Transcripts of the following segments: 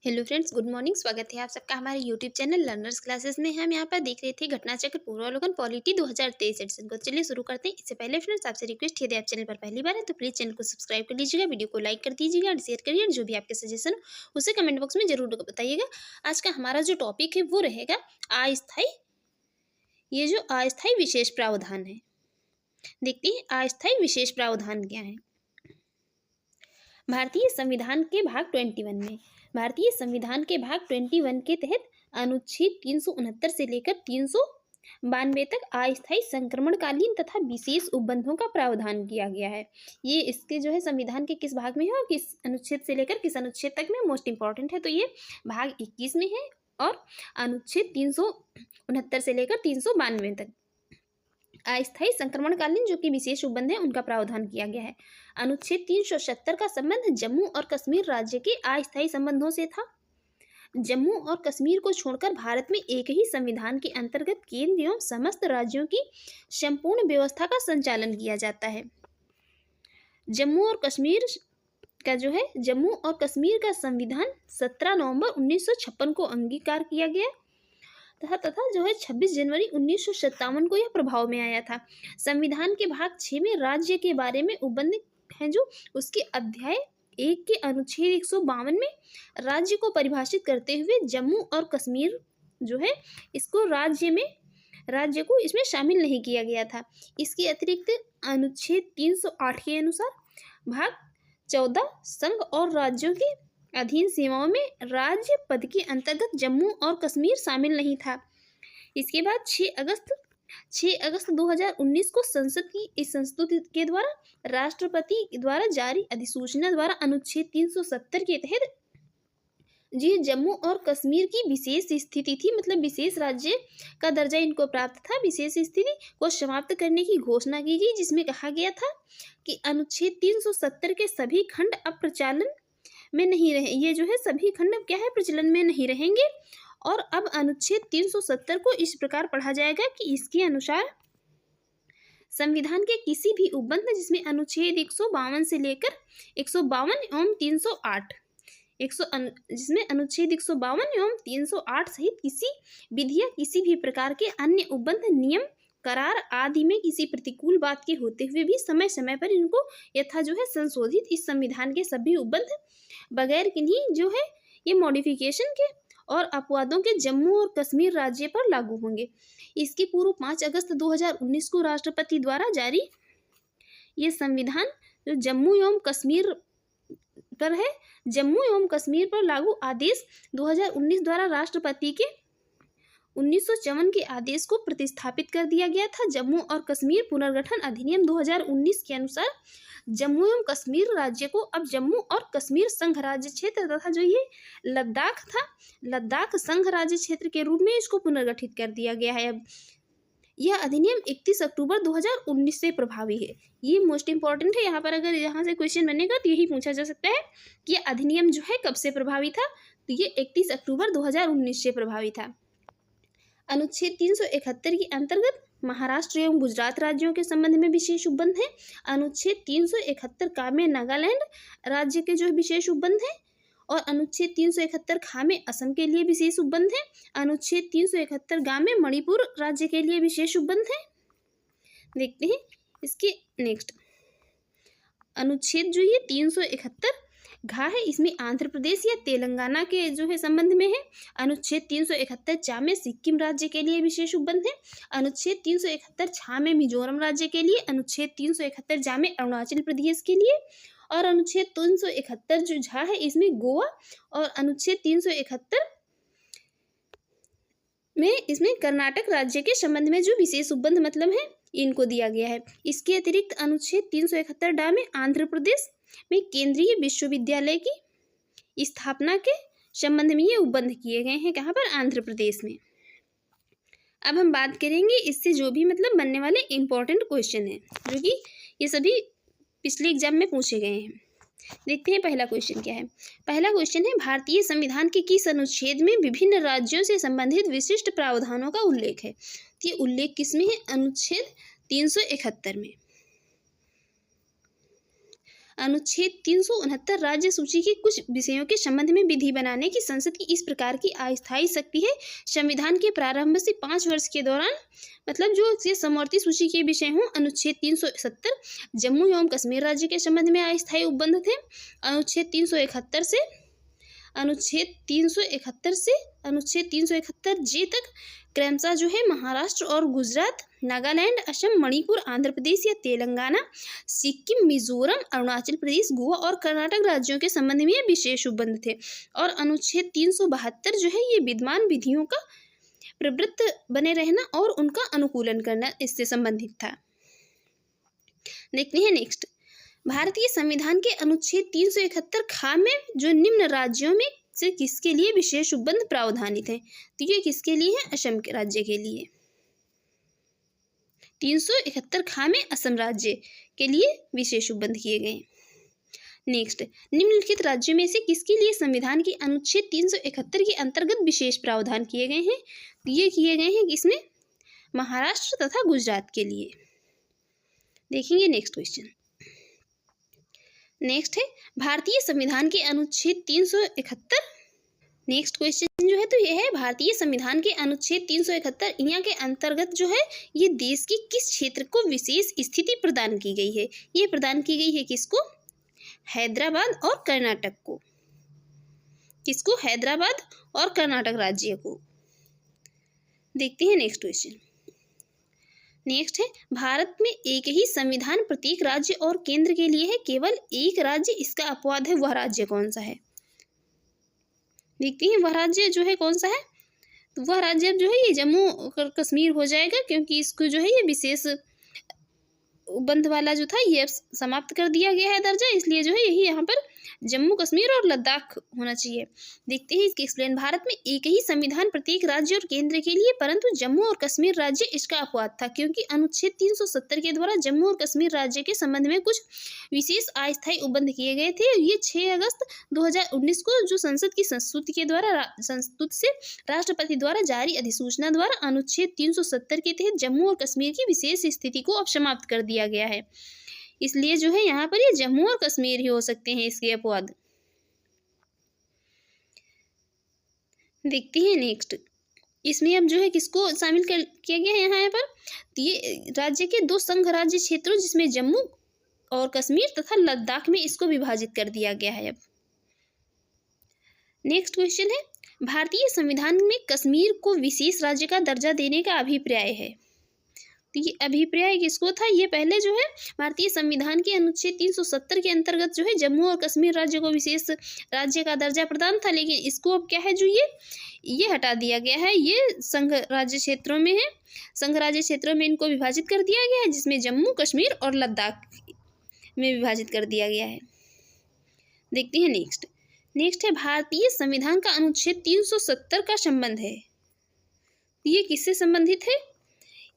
Hello friends, good morning. स्वागत है आप सबका हमारे यूट्यूब चैनल लर्नर्स क्लासेस में। हम यहाँ पर देख रहे थे घटना चक्र पूर्वावलोकन पॉलिटी 2023 एडिशन को। चलिए शुरू करते हैं। इससे पहले फ्रेंड्स आपसे रिक्वेस्ट, यदि आप चैनल पर पहली बार है तो प्लीज़ चैनल को सब्सक्राइब कर लीजिएगा, वीडियो को लाइक कर दीजिएगा और शेयर करिए। और जो भी आपके सजेशन हो उसे कमेंट बॉक्स में जरूर बताइएगा। आज का हमारा जो टॉपिक है वो रहेगा अस्थायी, ये जो अस्थायी विशेष प्रावधान है। देखते हैं अस्थायी विशेष प्रावधान क्या है। भारतीय संविधान के भाग 21 में, भारतीय संविधान के भाग 21 के तहत अनुच्छेद 369 से लेकर 392 तक अस्थायी संक्रमणकालीन तथा विशेष उपबंधों का प्रावधान किया गया है। ये इसके जो है संविधान के किस भाग में है और किस अनुच्छेद से लेकर किस अनुच्छेद तक में मोस्ट इंपॉर्टेंट है, तो ये भाग 21 में है और अनुच्छेद 369 से लेकर 392 तक अस्थायी संक्रमणकालीन जो कि विशेष उपबंध है उनका प्रावधान किया गया है। अनुच्छेद 370 का संबंध जम्मू और कश्मीर राज्य के अस्थायी संबंधों से था। जम्मू और कश्मीर को छोड़कर भारत में एक ही संविधान के अंतर्गत केंद्र एवं समस्त राज्यों की संपूर्ण व्यवस्था का संचालन किया जाता है। जम्मू और कश्मीर का संविधान 17 नवंबर 1956 को अंगीकार किया गया तथा जो है 26 जनवरी 1957 को यह प्रभाव में आया था। संविधान के भाग 6 में राज्य के बारे में उपबंध है जो उसके अध्याय 1 के अनुच्छेद 152 में राज्य को परिभाषित करते हुए जम्मू और कश्मीर जो है इसको राज्य को इसमें शामिल नहीं किया गया था। इसके अतिरिक्त अनुच्छेद 308 के अनुसार भाग 14 संघ और राज्यों के अधीन सीमाओं में राज्य पद के अंतर्गत जम्मू और कश्मीर शामिल नहीं था। इसके बाद 6 अगस्त 2019 को संसद की इस संस्तुति के द्वारा राष्ट्रपति द्वारा जारी अधिसूचना द्वारा अनुच्छेद 370 के तहत जी जम्मू और कश्मीर की विशेष स्थिति थी, मतलब विशेष राज्य का दर्जा इनको प्राप्त था। विशेष स्थिति को समाप्त करने की घोषणा की गई, जिसमें कहा गया था कि अनुच्छेद 370 के सभी खंड अब प्रचलन में नहीं रहे। ये जो है सभी खंड क्या है, प्रचलन में नहीं रहेंगे। और अब अनुच्छेद 370 को इस प्रकार पढ़ा जाएगा कि इसके अनुसार संविधान के किसी भी उपबंध जिसमें अनुच्छेद 152 से लेकर 152 एवं 308 जिसमें अनुच्छेद 152 एवं 308 सहित किसी विधि या किसी भी प्रकार के अन्य उपबंध, नियम, करार आदि में किसी प्रतिकूल बात के होते हुए भी समय समय पर इनको यथा जो है संशोधित इस संविधान के सभी उपबंध बगैर किन्हीं जो है ये मॉडिफिकेशन के और अपवादों के जम्मू और कश्मीर राज्य पर लागू होंगे। इसके पूर्व 5 अगस्त 2019 को राष्ट्रपति द्वारा जारी ये संविधान जो जम्मू एवं कश्मीर पर लागू आदेश 2019 द्वारा राष्ट्रपति के 1954 के आदेश को प्रतिस्थापित कर दिया गया था। जम्मू और कश्मीर पुनर्गठन अधिनियम 2019 के अनुसार जम्मू एवं कश्मीर राज्य को अब जम्मू और कश्मीर संघ राज्य क्षेत्र तथा जो ये लद्दाख था, लद्दाख संघ राज्य क्षेत्र के रूप में इसको पुनर्गठित कर दिया गया है। अब यह अधिनियम 31 अक्टूबर 2019 से प्रभावी है। ये मोस्ट इंपॉर्टेंट है। यहाँ पर अगर यहाँ से क्वेश्चन बनेगा तो यही पूछा जा सकता है कि यह अधिनियम जो है कब से प्रभावी था, तो ये 31 अक्टूबर 2019 से प्रभावी था। अनुच्छेद 371 के अंतर्गत महाराष्ट्र एवं गुजरात राज्यों के संबंध में विशेष उपबंध है। अनुच्छेद 371 का में नागालैंड राज्य के जो विशेष उपबंध है और अनुच्छेद 371 खा में असम के लिए विशेष उपबंध है। अनुच्छेद 371 गा में मणिपुर राज्य के लिए विशेष उपबंध है। देखते हैं इसके नेक्स्ट अनुच्छेद जो ये 371 घा है, इसमें आंध्र प्रदेश या तेलंगाना के जो है संबंध में है। अनुच्छेद 371 चा में सिक्किम राज्य के लिए विशेष उपबंध है। अनुच्छेद 371 छा में मिजोरम राज्य के लिए। अनुच्छेद 371 जा में अरुणाचल प्रदेश के लिए और अनुच्छेद 371 जो झा है इसमें गोवा और अनुच्छेद 371 में इसमें कर्नाटक राज्य के संबंध में जो विशेष उपबंध मतलब है इनको दिया गया है। इसके अतिरिक्त अनुच्छेद 371 डा में आंध्र प्रदेश में केंद्रीय विश्वविद्यालय की स्थापना के संबंध में ये उपबंध किए गए हैं। कहाँ पर, आंध्र प्रदेश में। अब हम बात करेंगे इससे जो भी मतलब बनने वाले इंपॉर्टेंट क्वेश्चन है जो कि ये सभी पिछले एग्जाम में पूछे गए हैं। देखते हैं पहला क्वेश्चन क्या है। पहला क्वेश्चन है भारतीय संविधान के किस अनुच्छेद में विभिन्न राज्यों से संबंधित विशिष्ट प्रावधानों का उल्लेख है। तो ये उल्लेख किसमें है, अनुच्छेद 371 में। अनुच्छेद 369 राज्य सूची के कुछ विषयों के संबंध में विधि बनाने की संसद की इस प्रकार की अस्थायी शक्ति है। संविधान के प्रारंभ से 5 वर्ष के दौरान, मतलब जो ये समवर्ती सूची के विषय हों, अनुच्छेद 370 जम्मू एवं कश्मीर राज्य के संबंध में अस्थायी उपबंध थे। अनुच्छेद 371 से अनुच्छेद 371 जे तक क्रमशः जो है महाराष्ट्र और गुजरात, नागालैंड, असम, मणिपुर, आंध्र प्रदेश या तेलंगाना, सिक्किम, मिजोरम, अरुणाचल प्रदेश, गोवा और कर्नाटक राज्यों के संबंध में विशेष उपबंध थे। और अनुच्छेद 372 जो है ये विद्यमान विधियों का प्रवृत्त बने रहना और उनका अनुकूलन करना इससे संबंधित था। देखते हैं नेक्स्ट, भारतीय संविधान के अनुच्छेद 371 खा में जो निम्न राज्यों में से किसके लिए विशेष उपबंध प्रावधानित है? तो ये किसके लिए है? असम के राज्य के लिए। 371 खा में असम राज्य के लिए विशेष उपबंध किए गए। नेक्स्ट, निम्नलिखित राज्यों में से किसके लिए संविधान के अनुच्छेद 371 के अंतर्गत विशेष प्रावधान किए गए हैं? ये किए गए हैं किसमें? महाराष्ट्र तथा गुजरात के लिए। देखेंगे नेक्स्ट क्वेश्चन। नेक्स्ट है भारतीय संविधान के अनुच्छेद 371। नेक्स्ट क्वेश्चन जो है तो यह है भारतीय संविधान के अनुच्छेद 371 यहाँ के अंतर्गत जो है ये देश के किस क्षेत्र को विशेष स्थिति प्रदान की गई है? ये प्रदान की गई है किसको? हैदराबाद और कर्नाटक को। किसको? हैदराबाद और कर्नाटक राज्य को। देखते हैं नेक्स्ट क्वेश्चन। नेक्स्ट है भारत में एक ही संविधान प्रत्येक राज्य और केंद्र के लिए है, केवल एक राज्य इसका अपवाद है, वह राज्य कौन सा है? देखते हैं वह राज्य जो है कौन सा है। तो वह राज्य जो है ये जम्मू और कश्मीर हो जाएगा, क्योंकि इसको जो है ये विशेष उपबंध वाला जो था ये समाप्त कर दिया गया है दर्जा, इसलिए जो है यही यहाँ पर जम्मू कश्मीर और लद्दाख होना चाहिए। देखते हैं इसके एक्सप्लेन। भारत में एक ही संविधान प्रत्येक राज्य और केंद्र के लिए, परंतु जम्मू और कश्मीर राज्य इसका अपवाद था, क्योंकि अनुच्छेद 370 के द्वारा जम्मू और कश्मीर राज्य के संबंध में कुछ विशेष अस्थायी उपबंध किए गए थे। ये 6 अगस्त 2019 को जो संसद की संस्तुति से राष्ट्रपति द्वारा जारी अधिसूचना द्वारा अनुच्छेद 370 के तहत जम्मू और कश्मीर की विशेष स्थिति को अब समाप्त कर दिया गया है। इसलिए जो है यहाँ पर ये जम्मू और कश्मीर ही हो सकते हैं इसके अपवाद। देखते हैं नेक्स्ट, इसमें अब जो है किसको शामिल किया गया है यहाँ पर? तो ये राज्य के 2 संघ राज्य क्षेत्रों जिसमें जम्मू और कश्मीर तथा लद्दाख में इसको विभाजित कर दिया गया है। अब नेक्स्ट क्वेश्चन है भारतीय संविधान में कश्मीर को विशेष राज्य का दर्जा देने का अभिप्राय है। तो ये अभिप्राय किसको था? ये पहले जो है भारतीय संविधान के अनुच्छेद 370 के अंतर्गत जो है जम्मू और कश्मीर राज्य को विशेष राज्य का दर्जा प्रदान था, लेकिन इसको अब क्या है जो ये हटा दिया गया है। ये संघ राज्य क्षेत्रों में है, संघ राज्य क्षेत्रों में इनको विभाजित कर दिया गया है, जिसमें जम्मू कश्मीर और लद्दाख में विभाजित कर दिया गया है। देखते हैं नेक्स्ट है भारतीय संविधान का अनुच्छेद 370 का संबंध है। ये किससे संबंधित है?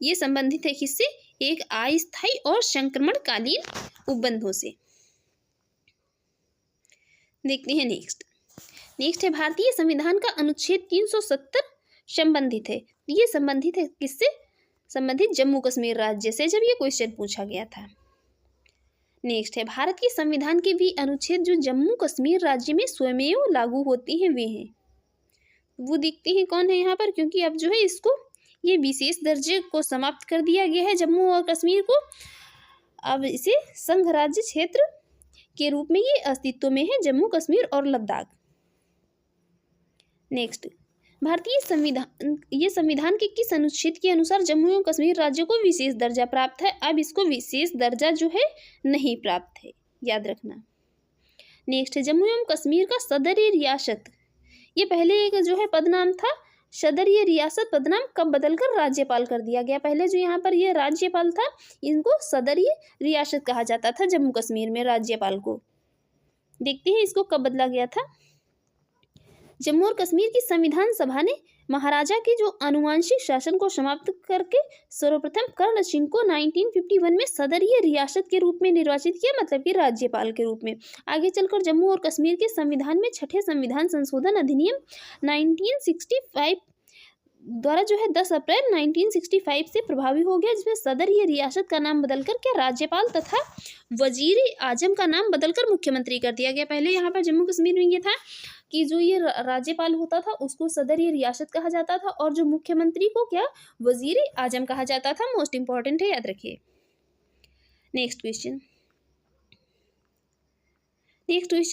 ये संबंधित है किससे? एक अस्थायी और संक्रमणकालीन उपबंधों से। देखते हैं नेक्स्ट है भारतीय संविधान का अनुच्छेद 370 संबंधित है। ये संबंधित है किससे? संबंधित जम्मू कश्मीर राज्य से, जब ये क्वेश्चन पूछा गया था। नेक्स्ट है भारत के संविधान के भी अनुच्छेद जो जम्मू कश्मीर राज्य में स्वयमेव लागू होते हैं वे हैं। वो देखते हैं कौन है यहाँ पर, क्योंकि अब जो है इसको ये विशेष दर्जे को समाप्त कर दिया गया है जम्मू और कश्मीर को। अब इसे संघ राज्य क्षेत्र के रूप में ये अस्तित्व में है, जम्मू कश्मीर और लद्दाख। नेक्स्ट, भारतीय संविधान ये संविधान के किस अनुच्छेद के अनुसार जम्मू एवं कश्मीर राज्य को विशेष दर्जा प्राप्त है? अब इसको विशेष दर्जा जो है नहीं प्राप्त है, याद रखना। नेक्स्ट है जम्मू एवं कश्मीर का सदरी रियासत। ये पहले एक जो है पदनाम था, सदरीय रियासत पदनाम कब बदलकर राज्यपाल कर दिया गया। पहले जो यहाँ पर ये राज्यपाल था, इनको सदरीय रियासत कहा जाता था जम्मू कश्मीर में राज्यपाल को। देखते हैं इसको कब बदला गया था। जम्मू और कश्मीर की संविधान सभा ने महाराजा के जो आनुवंशिक शासन को समाप्त करके सर्वप्रथम कर्ण सिंह को 1951 में सदरीय रियासत के रूप में निर्वाचित किया, मतलब कि राज्यपाल के रूप में। आगे चलकर जम्मू और कश्मीर के संविधान में 6ठे संविधान संशोधन अधिनियम 1965 द्वारा जो है 10 अप्रैल 1965 से प्रभावी हो गया, जिसमें सदर ये रियासत का नाम बदलकर क्या राज्यपाल तथा वजीर आजम का नाम बदलकर मुख्यमंत्री कर दिया गया। पहले यहाँ पर जम्मू कश्मीर में ये था कि जो ये राज्यपाल होता था उसको सदर ये रियासत कहा जाता था, और जो मुख्यमंत्री को क्या वजीर आजम कहा जाता था। मोस्ट इंपॉर्टेंट है, याद रखिए। नेक्स्ट क्वेश्चन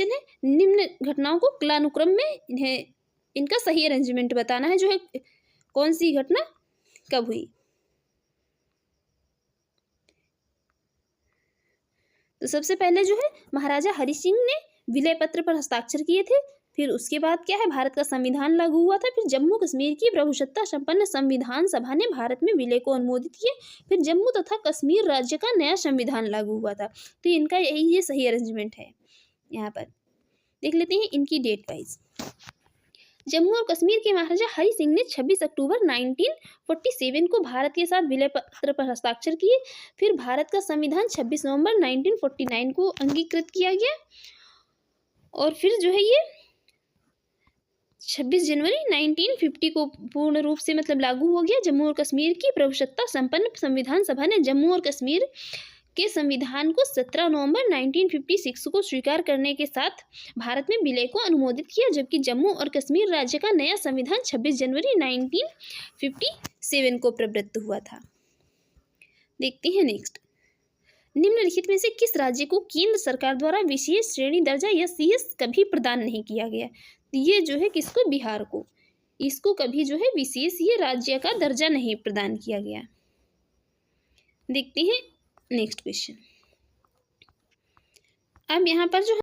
है, निम्न घटनाओं को कालानुक्रम में इनका सही अरेंजमेंट बताना है, जो है कौन सी घटना कब हुई। तो सबसे पहले जो है महाराजा हरि सिंह ने विलय पत्र पर हस्ताक्षर किए थे। फिर उसके बाद क्या है, भारत का संविधान लागू हुआ था। फिर जम्मू कश्मीर की प्रभुसत्ता संपन्न संविधान सभा ने भारत में विलय को अनुमोदित किया। फिर जम्मू तथा कश्मीर राज्य का नया संविधान लागू हुआ था। तो इनका ये सही अरेंजमेंट है। यहाँ पर देख लेते हैं इनकी डेट वाइज। जम्मू और कश्मीर के महाराजा हरि सिंह ने 26 अक्टूबर 1947 को भारत के साथ विलय पत्र पर हस्ताक्षर किए। फिर भारत का संविधान 26 नवंबर 1949 को अंगीकृत किया गया, और फिर जो है ये 26 जनवरी 1950 को पूर्ण रूप से मतलब लागू हो गया। जम्मू और कश्मीर की प्रभुसत्ता संपन्न संविधान सभा ने जम्मू और कश्मीर के संविधान को 17 नवंबर 1956 को स्वीकार करने के साथ भारत में विलय को अनुमोदित किया, जबकि जम्मू और कश्मीर राज्य का नया संविधान 26 जनवरी 1957 को प्रवृत्त हुआ था। देखते हैं नेक्स्ट। निम्नलिखित में से किस राज्य को केंद्र सरकार द्वारा विशेष श्रेणी दर्जा या CS कभी प्रदान नहीं किया गया। ये जो है किसको, बिहार को, इसको कभी जो है विशेष ये राज्य का दर्जा नहीं प्रदान किया गया। देखते हैं नेक्स्ट क्वेश्चन। अब यहाँ पर जो